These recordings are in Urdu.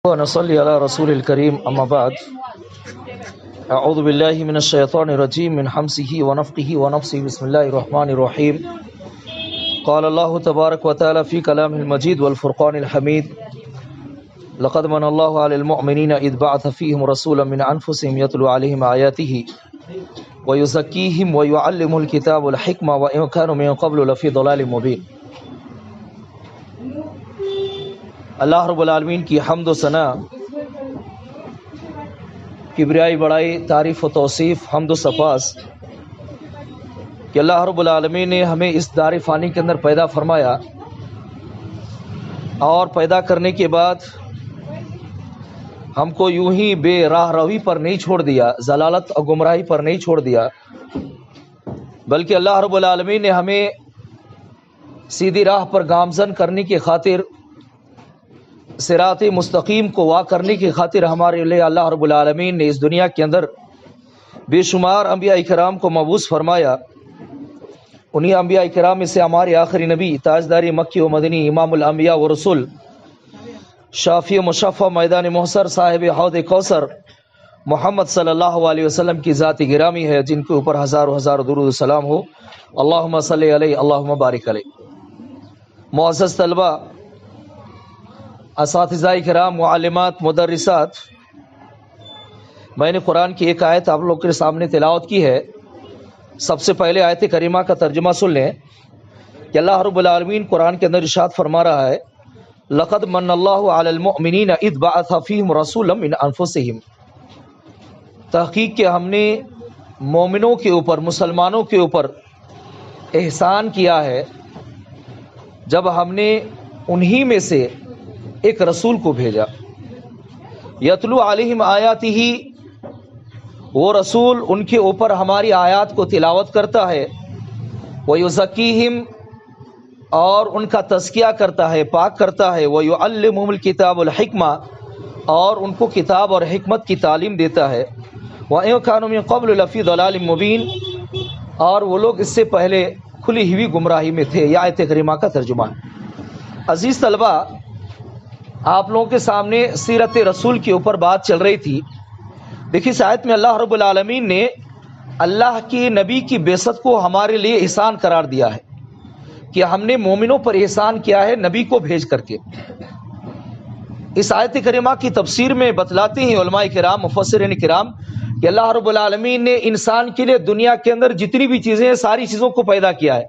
ونصلي على رسول الكريم أما بعد أعوذ بالله من الشيطان الرجيم من حمزه ونفخه ونفثه بسم الله الرحمن الرحيم قال الله تبارك وتعالى في كلامه المجيد والفرقان الحميد لقد من الله على المؤمنين إذ بعث فيهم رسولا من أنفسهم يتلو عليهم آياته ويزكيهم ويعلمهم الكتاب والحكمة وإن كانوا من قبل لفي ضلال مبين۔ اللہ رب العالمین کی حمد و ثنا، کبریائی بڑائی، تعریف و توصیف، حمد و صفاس کہ اللہ رب العالمین نے ہمیں اس دار فانی کے اندر پیدا فرمایا اور پیدا کرنے کے بعد ہم کو یوں ہی بے راہ روی پر نہیں چھوڑ دیا، ضلالت اور گمراہی پر نہیں چھوڑ دیا، بلکہ اللہ رب العالمین نے ہمیں سیدھی راہ پر گامزن کرنے کی خاطر، صراط مستقیم کو وا کرنے کی خاطر ہمارے لیے اللہ رب العالمین نے اس دنیا کے اندر بے شمار انبیاء کرام کو مبعوث فرمایا۔ انہی انبیاء کرام میں سے ہمارے آخری نبی، تاجداری مکی و مدنی، امام الانبیاء و رسول، شافی و مشفع، میدان محشر، صاحب حوض کوثر، محمد صلی اللہ علیہ وسلم کی ذات گرامی ہے، جن کے اوپر ہزاروں ہزار درود و سلام ہو۔ اللہم صلی علیہ، اللہم بارک علیہ۔ معزز طلبہ، اساتذہ کرام، معلمات، مدرسات، میں نے قرآن کی ایک آیت آپ لوگ کے سامنے تلاوت کی ہے۔ سب سے پہلے آیت کریمہ کا ترجمہ سن لیں کہ اللہ رب العالمین قرآن کے اندر ارشاد فرما رہا ہے، لقد من اللہ علی المؤمنین اذ بعث فیہم رسولا من انفسہم۔ تحقیق کہ ہم نے مومنوں کے اوپر، مسلمانوں کے اوپر احسان کیا ہے جب ہم نے انہی میں سے ایک رسول کو بھیجا۔ یتلو علیہم آیاتہ، وہ رسول ان کے اوپر ہماری آیات کو تلاوت کرتا ہے، ویزکیہم، اور ان کا تزکیہ کرتا ہے، پاک کرتا ہے، ویعلمہم الکتاب والحکمہ، اور ان کو کتاب اور حکمت کی تعلیم دیتا ہے، وَإِن كَانُوا مِن قَبْلُ لَفِي ضَلَالٍ مُبِينٍ، اور وہ لوگ اس سے پہلے کھلی ہوئی گمراہی میں تھے۔ یہ آیت کریمہ کا ترجمہ ہے۔ عزیز طلبہ، آپ لوگوں کے سامنے سیرت رسول کے اوپر بات چل رہی تھی۔ دیکھیے اس آیت میں اللہ رب العالمین نے اللہ کی نبی کی بعثت کو ہمارے لیے احسان قرار دیا ہے کہ ہم نے مومنوں پر احسان کیا ہے نبی کو بھیج کر کے۔ اس آیت کریمہ کی تفسیر میں بتلاتے ہیں علماء کرام، مفسرین کرام، کہ اللہ رب العالمین نے انسان کے لیے دنیا کے اندر جتنی بھی چیزیں ہیں ساری چیزوں کو پیدا کیا ہے،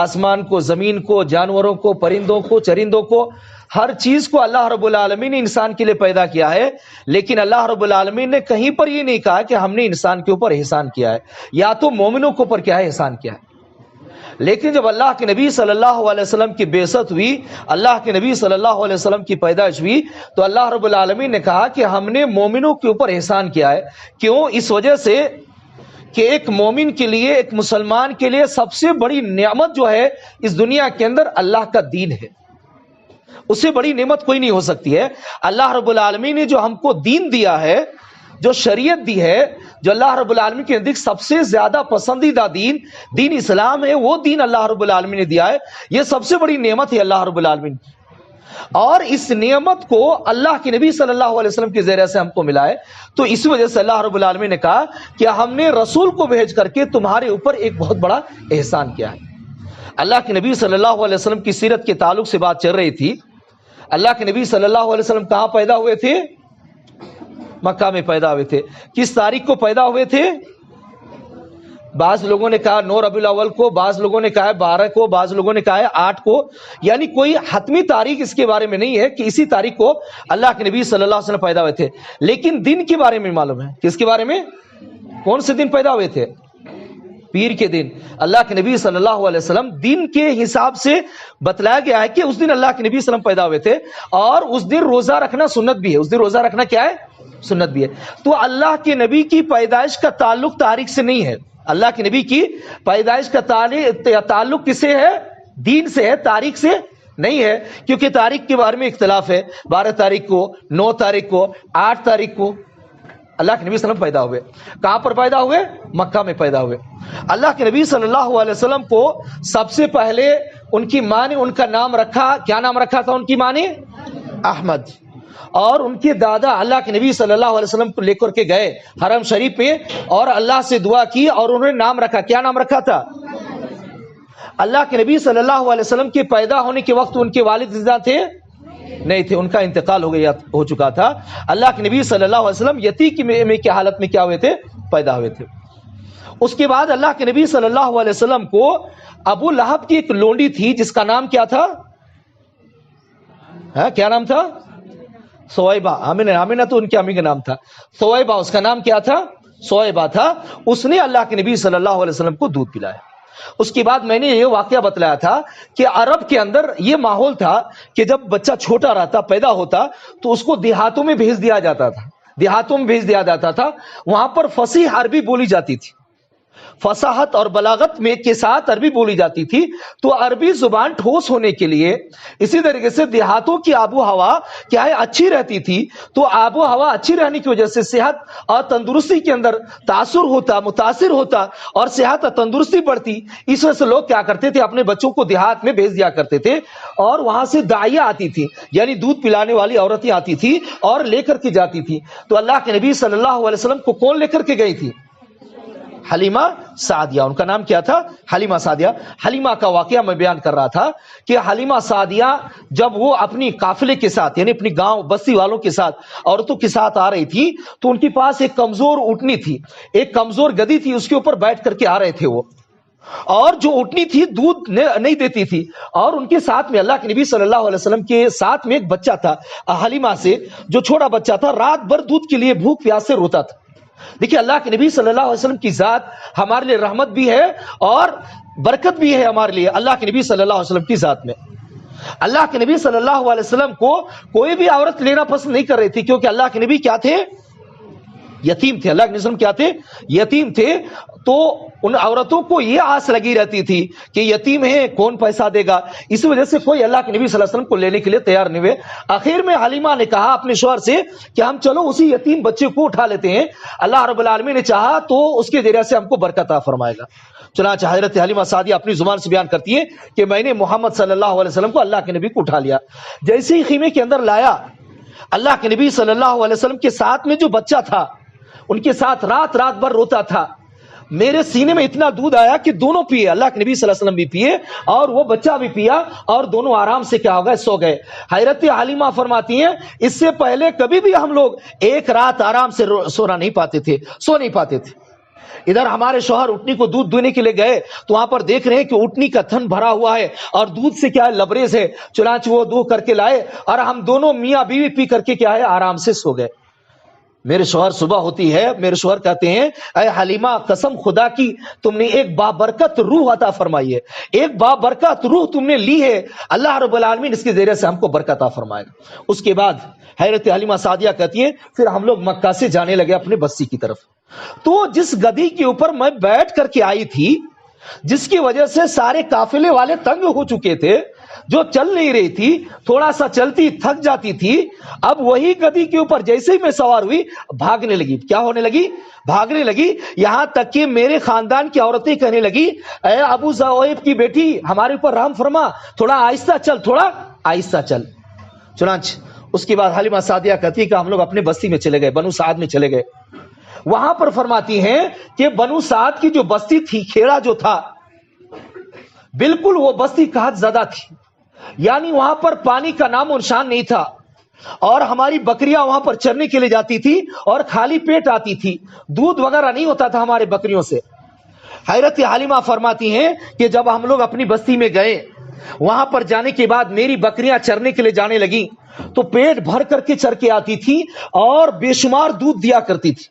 آسمان کو، زمین کو، جانوروں کو، پرندوں کو، چرندوں کو، ہر چیز کو اللہ رب العالمین نے انسان کے لیے پیدا کیا ہے۔ لیکن اللہ رب العالمین نے کہیں پر یہ نہیں کہا کہ ہم نے انسان کے اوپر احسان کیا ہے، یا تو مومنوں کے اوپر کیا ہے احسان کیا ہے۔ لیکن جب اللہ کے نبی صلی اللہ علیہ وسلم کی بعثت ہوئی، اللہ کے نبی صلی اللہ علیہ وسلم کی پیدائش ہوئی، تو اللہ رب العالمین نے کہا کہ ہم نے مومنوں کے اوپر احسان کیا ہے۔ کیوں؟ اس وجہ سے کہ ایک مومن کے لیے، ایک مسلمان کے لیے سب سے بڑی نعمت جو ہے اس دنیا کے اندر اللہ کا دین ہے۔ اس سے بڑی نعمت کوئی نہیں ہو سکتی ہے۔ اللہ رب العالمین نے جو ہم کو دین دیا ہے، جو شریعت دی ہے، جو اللہ رب العالمین کے نزدیک سب سے زیادہ پسندیدہ دین اسلام ہے، وہ دین اللہ رب العالمین نے دیا ہے۔ یہ سب سے بڑی نعمت ہے اللہ رب العالمین کی، اور اس نعمت کو اللہ کے نبی صلی اللہ علیہ وسلم کے ذریعے سے ہم کو ملا ہے۔ تو اس وجہ سے اللہ رب العالمین نے کہا کہ ہم نے رسول کو بھیج کر کے تمہارے اوپر ایک بہت بڑا احسان کیا ہے۔ اللہ کے نبی صلی اللہ علیہ وسلم کی سیرت کے تعلق سے بات چل رہی تھی۔ اللہ کے نبی صلی اللہ علیہ وسلم کہاں پیدا ہوئے تھے؟ مکہ میں پیدا ہوئے تھے۔ کس تاریخ کو پیدا ہوئے تھے؟ بعض لوگوں نے کہا 9 ربیع الاول کو، بعض لوگوں نے کہا 12 کو، بعض لوگوں نے کہا 8 کو، یعنی کوئی حتمی تاریخ اس کے بارے میں نہیں ہے کہ اسی تاریخ کو اللہ کے نبی صلی اللہ علیہ وسلم پیدا ہوئے تھے۔ لیکن دن کے بارے میں معلوم ہے۔ کس کے بارے میں؟ کون سے دن پیدا ہوئے تھے؟ پیر کے دن۔ اللہ کے نبی صلی اللہ علیہ وسلم دن کے حساب سے بتلایا گیا ہے کہ اس دن اللہ کے نبی صلی اللہ علیہ وسلم پیدا ہوئے تھے، اور اس دن روزہ رکھنا سنت بھی ہے۔ اس دن روزہ رکھنا کیا ہے؟ سنت بھی ہے۔ تو اللہ کے نبی کی پیدائش کا تعلق تاریخ سے نہیں ہے۔ اللہ کے نبی کی پیدائش کا تعلق کس سے ہے؟ دین سے ہے، تاریخ سے نہیں ہے، کیونکہ تاریخ کے بارے میں اختلاف ہے۔ 12 تاریخ کو، 9 تاریخ کو، 8 تاریخ کو اللہ کے نبی صلی اللہ علیہ وسلم پیدا ہوئے۔ کہاں پر پیدا ہوئے؟ مکہ میں پیدا ہوئے۔ اللہ کے نبی صلی اللہ علیہ وسلم کو سب سے پہلے ان کی ماں نے ان کا نام رکھا، کیا نام رکھا تھا ان کی ماں نے؟ احمد۔ اور ان کے دادا اللہ کے نبی صلی اللہ علیہ وسلم کو لے کر کے گئے حرم شریف پہ اور اللہ سے دعا کی اور انہوں نے نام رکھا. کیا نام رکھا تھا؟ اللہ کے نبی صلی اللہ علیہ وسلم کے پیدا ہونے کے وقت ان کے والد زندہ تھے؟ نہیں تھے، ان کا انتقال ہو چکا تھا. اللہ کے نبی صلی اللہ علیہ وسلم یتیم کی حالت میں کیا ہوئے تھے؟ پیدا ہوئے تھے. اس کے بعد اللہ کے نبی صلی اللہ علیہ وسلم کو ابو لہب کی ایک لونڈی تھی جس کا نام کیا تھا؟ کیا نام تھا؟ سویبہ. آمینہ تو ان کی امی کا نام تھا. سویبہ اس کا نام کیا تھا؟ سویبہ تھا. اس نے اللہ کے نبی صلی اللہ علیہ وسلم کو دودھ پلایا. اس کے بعد میں نے یہ واقعہ بتلایا تھا کہ عرب کے اندر یہ ماحول تھا کہ جب بچہ چھوٹا رہتا پیدا ہوتا تو اس کو دیہاتوں میں بھیج دیا جاتا تھا. وہاں پر فصیح عربی بولی جاتی تھی، فصاحت اور بلاغت میں کے ساتھ عربی بولی جاتی تھی. تو عربی زبان ٹھوس ہونے کے لیے اسی طریقے سے دیہاتوں کی آب و ہوا کیا ہے اچھی رہتی تھی. تو آب و ہوا اچھی رہنے کی وجہ سے صحت اور تندرستی کے اندر متاثر ہوتا اور صحت اور تندرستی بڑھتی. اس وجہ سے لوگ کیا کرتے تھے؟ اپنے بچوں کو دیہات میں بھیج دیا کرتے تھے اور وہاں سے داعیہ آتی تھی، یعنی دودھ پلانے والی عورتیں آتی تھی اور لے کر کے جاتی تھی. تو اللہ کے نبی صلی اللہ علیہ وسلم کو کون لے کر کے گئی تھی؟ حلیمہ سعدیہ. ان کا نام کیا تھا؟ حلیمہ سعدیہ. حلیمہ کا واقعہ میں بیان کر رہا تھا کہ حلیمہ سعدیہ جب وہ اپنی قافلے کے ساتھ یعنی اپنی گاؤں بستی والوں کے ساتھ عورتوں کے ساتھ آ رہی تھی تو ان کے پاس ایک کمزور اونٹنی تھی، ایک کمزور گدی تھی، اس کے اوپر بیٹھ کر کے آ رہے تھے وہ. اور جو اونٹنی تھی دودھ نہیں دیتی تھی اور ان کے ساتھ میں اللہ کے نبی صلی اللہ علیہ وسلم کے ساتھ میں ایک بچہ تھا حلیمہ سے، جو چھوٹا بچہ تھا، رات بھر دودھ کے لیے بھوک پیاس سے روتا تھا. دیکھیے اللہ کے نبی صلی اللہ علیہ وسلم کی ذات ہمارے لیے رحمت بھی ہے اور برکت بھی ہے ہمارے لیے. اللہ کے نبی صلی اللہ علیہ وسلم کی ذات میں اللہ کے نبی صلی اللہ علیہ وسلم کو کوئی بھی عورت لینا پسند نہیں کر رہی تھی، کیونکہ اللہ کے نبی کیا تھے؟ یتیم تھے. اللہ کے نبی کیا تھے؟ یتیم تھے. تو ان عورتوں کو یہ آس لگی رہتی تھی کہ یتیم ہے کون پیسہ دے گا، اس وجہ سے کوئی اللہ کے نبی صلی اللہ علیہ وسلم کو لینے کے لیے تیار نہیں ہوئے. آخر میں حلیمہ نے کہا اپنے شوہر سے کہ ہم چلو اسی یتیم بچے کو اٹھا لیتے ہیں، اللہ رب العالمین نے چاہا تو اس کے ذریعے سے ہم کو برکت عطا فرمائے گا. چنانچہ حضرت حلیمہ سعدیہ اپنی زبان سے بیان کرتی ہے کہ میں نے محمد صلی اللہ علیہ وسلم کو اللہ کے نبی کو اٹھا لیا. جیسے ہی خیمے کے اندر لایا، اللہ کے نبی صلی اللہ علیہ وسلم کے ساتھ میں جو بچہ تھا ان کے ساتھ رات بھر روتا تھا. میرے سینے میں اتنا دودھ آیا کہ دونوں پیے، اللہ کے نبی صلی اللہ علیہ وسلم بھی پیے اور وہ بچہ بھی پیا اور دونوں آرام سے کیا ہو گئے؟ سو گئے. حضرت حلیمہ فرماتی ہیں اس سے پہلے کبھی بھی ہم لوگ ایک رات آرام سے سو نہیں پاتے تھے. ادھر ہمارے شوہر اٹنی کو دودھ دینے کے لیے گئے تو وہاں پر دیکھ رہے ہیں کہ اٹنی کا تھن بھرا ہوا ہے اور دودھ سے کیا ہے لبریز ہے. چنانچہ وہ دودھ کر کے لائے اور ہم دونوں میاں بیوی پی کر کے کیا ہے آرام سے سو گئے. میرے شوہر صبح ہوتی ہے، میرے شوہر کہتے ہیں اے حلیمہ قسم خدا کی تم نے ایک بابرکت روح عطا فرمائی ہے، ایک بابرکت روح تم نے لی ہے، اللہ رب العالمین اس کے ذریعے سے ہم کو برکت عطا فرمائے گا. اس کے بعد حضرت حلیمہ سعدیہ کہتی ہیں پھر ہم لوگ مکہ سے جانے لگے اپنے بستی کی طرف. تو جس گدی کے اوپر میں بیٹھ کر کے آئی تھی، جس کی وجہ سے سارے قافلے والے تنگ ہو چکے تھے، جو چل نہیں رہی تھی، تھوڑا سا چلتی تھک جاتی تھی، اب وہی گدی کے اوپر جیسے ہی میں سوار ہوئی بھاگنے لگی. کیا ہونے لگی؟ بھاگنے لگی. یہاں تک کہ میرے خاندان کی عورتیں کہنے لگی اے ابو زویب کی بیٹی ہمارے اوپر رحم فرما، تھوڑا آہستہ چل. چنانچہ اس کے بعد حلیمہ سعدیہ کہتی کہ ہم لوگ اپنے بستی میں چلے گئے، بنو سعد میں چلے گئے. وہاں پر فرماتی ہیں کہ بنو سعد کی جو بستی تھی، کھیڑا جو تھا، بالکل وہ بستی قحط زدہ تھی، یعنی وہاں پر پانی کا نام و نشان نہیں تھا اور ہماری بکریاں وہاں پر چرنے کے لیے جاتی تھی اور خالی پیٹ آتی تھی، دودھ وغیرہ نہیں ہوتا تھا ہمارے بکریوں سے. حضرت حلیمہ فرماتی ہیں کہ جب ہم لوگ اپنی بستی میں گئے، وہاں پر جانے کے بعد میری بکریاں چرنے کے لیے جانے لگیں تو پیٹ بھر کر کے چر کے آتی تھی اور بے شمار دودھ دیا کرتی تھی.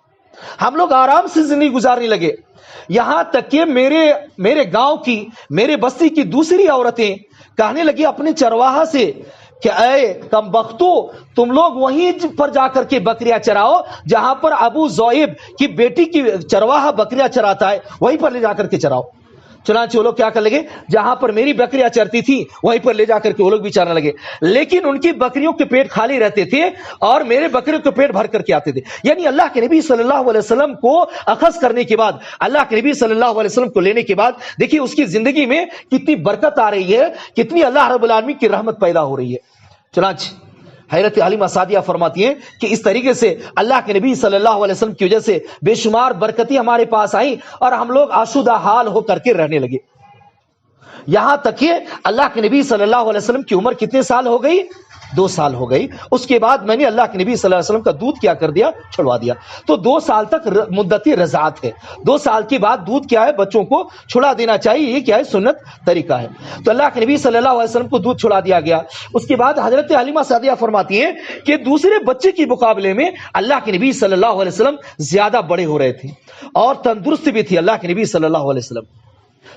ہم لوگ آرام سے زندگی گزارنے لگے. یہاں تک کہ میرے گاؤں کی، میرے بستی کی دوسری عورتیں کہنے لگی اپنے چرواہا سے کہ اے کم بختو، تم لوگ وہیں پر جا کر کے بکریاں چراؤ جہاں پر ابو زویب کی بیٹی کی چرواہا بکریاں چراتا ہے، وہیں پر لے جا کر کے چراؤ. چنانچہ وہ لوگ کیا کر لگے، جہاں پر میری بکریاں چرتی تھی وہیں پر لے جا کر کے وہ لوگ بھی چرنے لگے. لیکن ان کی بکریوں کے پیٹ خالی رہتے تھے اور میرے بکریوں کے پیٹ بھر کر کے آتے تھے. یعنی اللہ کے نبی صلی اللہ علیہ وسلم کو اخذ کرنے کے بعد، اللہ کے نبی صلی اللہ علیہ وسلم کو لینے کے بعد دیکھیے اس کی زندگی میں کتنی برکت آ رہی ہے، کتنی اللہ رب العالمین کی رحمت پیدا ہو رہی ہے. چنانچہ حضرت حلیمہ سعدیہ فرماتی ہیں کہ اس طریقے سے اللہ کے نبی صلی اللہ علیہ وسلم کی وجہ سے بے شمار برکتیں ہمارے پاس آئیں اور ہم لوگ آسودہ حال ہو کر کے رہنے لگے. یہاں تک کہ اللہ کے نبی صلی اللہ علیہ وسلم کی عمر کتنے سال ہو گئی؟ 2 سال ہو گئی. اس کے بعد میں نے اللہ کے نبی صلی اللہ علیہ وسلم کا دودھ کیا کر دیا؟ چھڑوا دیا. تو 2 سال تک مدت رضاعت ہے. 2 سال کے بعد دودھ کیا ہے؟ بچوں کو چھڑا دینا چاہیے. یہ کیا ہے؟ سنت طریقہ ہے. تو اللہ کے نبی صلی اللہ علیہ وسلم کو دودھ چھڑا دیا گیا. اس کے بعد حضرت حلیمہ سعدیہ فرماتی ہیں کہ دوسرے بچے کے مقابلے میں اللہ کے نبی صلی اللہ علیہ وسلم زیادہ بڑے ہو رہے تھے اور تندرست بھی تھی اللہ کے نبی صلی اللہ علیہ وسلم.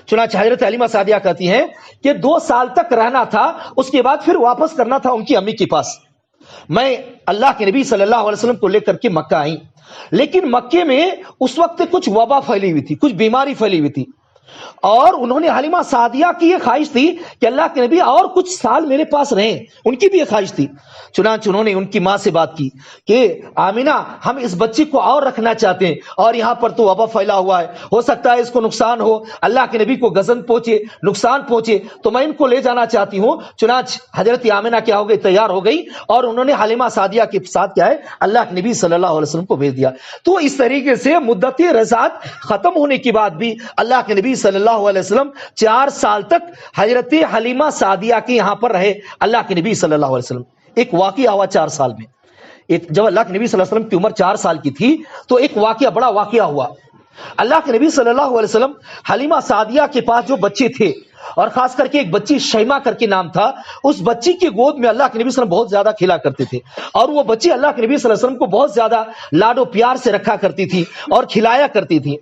چنانچہ حضرت حلیمہ سعدیہ کہتی ہیں کہ 2 سال تک رہنا تھا, اس کے بعد پھر واپس کرنا تھا ان کی امی کے پاس. میں اللہ کے نبی صلی اللہ علیہ وسلم کو لے کر کے مکہ آئی, لیکن مکے میں اس وقت کچھ وبا پھیلی ہوئی تھی, کچھ بیماری پھیلی ہوئی تھی, اور انہوں نے حلیمہ سعدیہ کی یہ خواہش تھی کہ اللہ کے نبی اور کچھ سال میرے پاس رہیں. ان کی بھی یہ خواہش تھی. چنانچہ انہوں نے ان کی ماں سے بات کی کہ آمینہ, ہم اس بچی کو اور رکھنا چاہتے ہیں اور یہاں پر تو وبا پھیلا ہوا ہے, ہو سکتا ہے اس کو نقصان ہو, اللہ کے نبی کو غضب پہنچے, نقصان پہنچے, تو میں ان کو لے جانا چاہتی ہوں. چنانچہ حضرت آمینہ کیا ہو گئی؟ تیار ہو گئی, اور انہوں نے حلیمہ سعدیہ کے ساتھ کیا ہے؟ اللہ کے نبی صلی اللہ علیہ وسلم کو بھیج دیا. تو اس طریقے سے مدت رضاعت ختم ہونے کے بعد بھی اللہ کے نبی صلی اللہ علیہ وسلم 4 سال تک حضرت حلیمہ سعدیہ کے یہاں پر رہے. اللہ کے نبی صلی اللہ علیہ وسلم, ایک واقعہ ہوا 4 سال میں. جب اللہ کے نبی صلی اللہ علیہ وسلم کی عمر 4 سال کی تھی تو ایک واقعہ, بڑا واقعہ ہوا. اللہ کے نبی صلی اللہ علیہ وسلم حلیمہ سعدیہ کے پاس جو بچے تھے, اور خاص کر کے ایک بچی شیمہ کر کے نام تھا, اس بچی کی گود میں اللہ کے نبی صلی اللہ علیہ وسلم بہت زیادہ کھیلا کرتے تھے, اور وہ بچی اللہ کے نبی صلی اللہ علیہ وسلم کو بہت زیادہ لاڈ و پیار سے رکھا کرتی تھی اور کھلایا کرتی تھی.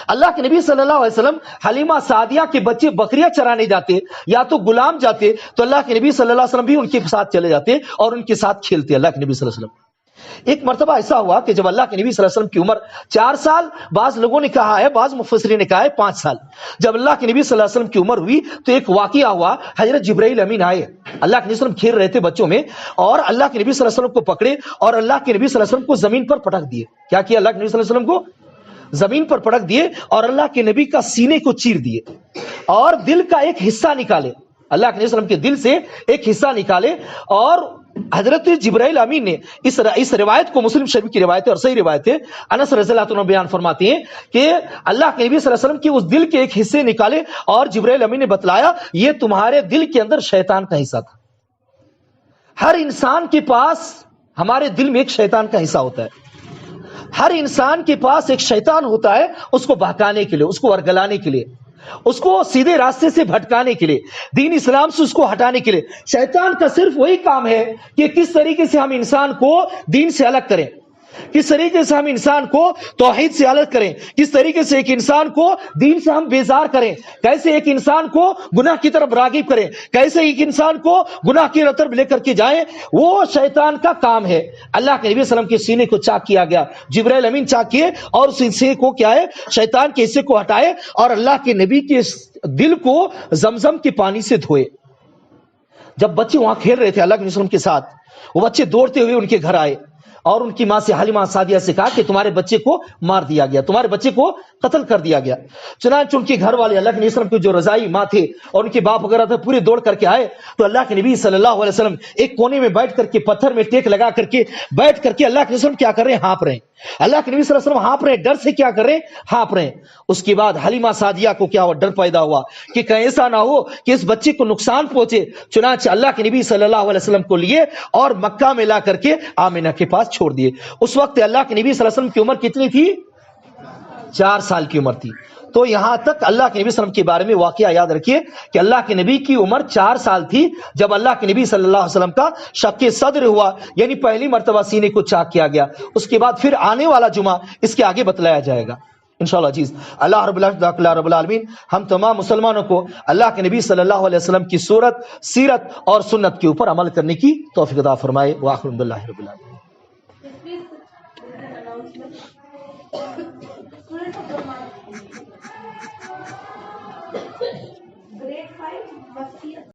اللہ کے نبی صلی اللہ علیہ وسلم حلیمہ سعدیہ کے بچے بکریاں چرانے جاتے یا تو غلام جاتے, تو اللہ کے نبی صلی اللہ علیہ وسلم بھی ان کے ساتھ چلے جاتے اور ان کے ساتھ کھیلتے. اللہ کے نبی صلی اللہ علیہ وسلم. ایک مرتبہ ایسا ہوا کہ جب اللہ کے نبی صلی اللہ علیہ وسلم کی عمر 4 سال, بعض لوگوں نے کہا ہے, بعض مفسرین نے کہا ہے 5 سال, جب اللہ کے نبی صلی اللہ علیہ وسلم کی عمر ہوئی تو ایک واقعہ ہوا. حضرت جبرائیل امین آئے, اللہ کے نبی صلی اللہ علیہ وسلم کھیل رہے تھے بچوں میں, اور اللہ کے نبی صلی اللہ علیہ وسلم کو پکڑے اور اللہ کے نبی صلی اللہ علیہ وسلم کو زمین پر پٹک دیے. کیا کیا؟ اللہ کے نبی صلی اللہ علیہ وسلم کو زمین پر پٹک دیے اور اللہ کے نبی کا سینے کو چیر دیے اور دل کا ایک حصہ نکالے. اللہ کے نبی صلی اللہ علیہ وسلم کے دل سے ایک حصہ نکالے, اور حضرت جبرائیل امین نے اس روایت کو, مسلم شریف کی روایت ہے اور صحیح روایت ہے, انس رضی اللہ عنہ بیان فرماتے ہیں کہ اللہ کے نبی صلی اللہ علیہ وسلم کے اس دل کے ایک حصے نکالے اور جبرائیل امین نے بتلایا یہ تمہارے دل کے اندر شیطان کا حصہ تھا. ہر انسان کے پاس, ہمارے دل میں ایک شیطان کا حصہ ہوتا ہے. ہر انسان کے پاس ایک شیطان ہوتا ہے, اس کو بہکانے کے لیے, اس کو ورگلانے کے لیے, اس کو سیدھے راستے سے بھٹکانے کے لیے, دین اسلام سے اس کو ہٹانے کے لیے. شیطان کا صرف وہی کام ہے کہ کس طریقے سے ہم انسان کو دین سے الگ کریں, کس طریقے سے ہم انسان کو توحید سے الگ کریں, کس طریقے سے ایک انسان کو دین سے ہم بیزار کریں, کیسے ایک انسان کو گناہ کی طرف راغب کریں, کیسے ایک انسان کو گناہ کی طرف لے کر کے جائیں. وہ شیطان کا کام ہے. اللہ کے نبی صلی اللہ علیہ وسلم کے سینے کو چاک کیا گیا, جبرائیل امین چاک کیے اور اس حصے کو کیا ہے, شیطان کے حصے کو ہٹائے اور اللہ کے نبی کے دل کو زمزم کے پانی سے دھوئے. جب بچے وہاں کھیل رہے تھے اللہ کے نبی صلی اللہ علیہ وسلم کے ساتھ, وہ بچے دوڑتے ہوئے ان کے گھر آئے اور ان کی ماں سے حلیمہ سعدیہ سے کہا کہ تمہارے بچے کو مار دیا گیا, تمہارے بچے کو قتل کر دیا گیا. چنانچہ ان کے گھر والے اللہ کے نبی صلی اللہ علیہ وسلم کے جو رضائی ماں تھے اور ان کے باپ وغیرہ تھے, پورے دوڑ کر کے آئے. تو اللہ کے نبی صلی اللہ علیہ وسلم ایک کونے میں بیٹھ کر کے, پتھر میں ٹیک لگا کر کے بیٹھ کر کے اللہ کے نبی صلی اللہ علیہ وسلم کیا کر رہے ہیں؟ ہانپ رہے ہیں. اللہ کے نبی صلی اللہ علیہ وسلم ہانپ رہے ہیں, ڈر سے کیا کر رہے ہیں؟ ہانپ رہے ہیں. اس کے بعد حلیمہ سعدیہ کو کیا ہوا؟ ڈر پیدا ہوا کہ کہیں ایسا نہ ہو کہ اس بچے کو نقصان پہنچے. چنانچہ اللہ کے نبی صلی اللہ علیہ وسلم کو لیے اور مکہ میں لا کر کے آمینہ کے پاس چھوڑ دیے. اس وقت اللہ کے نبی صلی اللہ علیہ وسلم کی عمر کتنی تھی؟ 4 سال کی عمر تھی. تو یہاں تک اللہ کے نبی صلی اللہ علیہ وسلم کے بارے میں واقعہ یاد رکھیے کہ اللہ کے نبی کی عمر 4 سال تھی جب اللہ کے نبی صلی اللہ علیہ وسلم کا شق صدر ہوا, یعنی پہلی مرتبہ سینے کو چاک کیا گیا. اس کے بعد پھر آنے والا جمعہ اس کے آگے بتلایا جائے گا انشاءاللہ. عزیز اللہ رب العالمین ہم تمام مسلمانوں کو اللہ کے نبی صلی اللہ علیہ وسلم کی صورت, سیرت اور سنت کے اوپر عمل کرنے کی توفیق عطا فرمائے. وآخر الحمدللہ رب العالمین.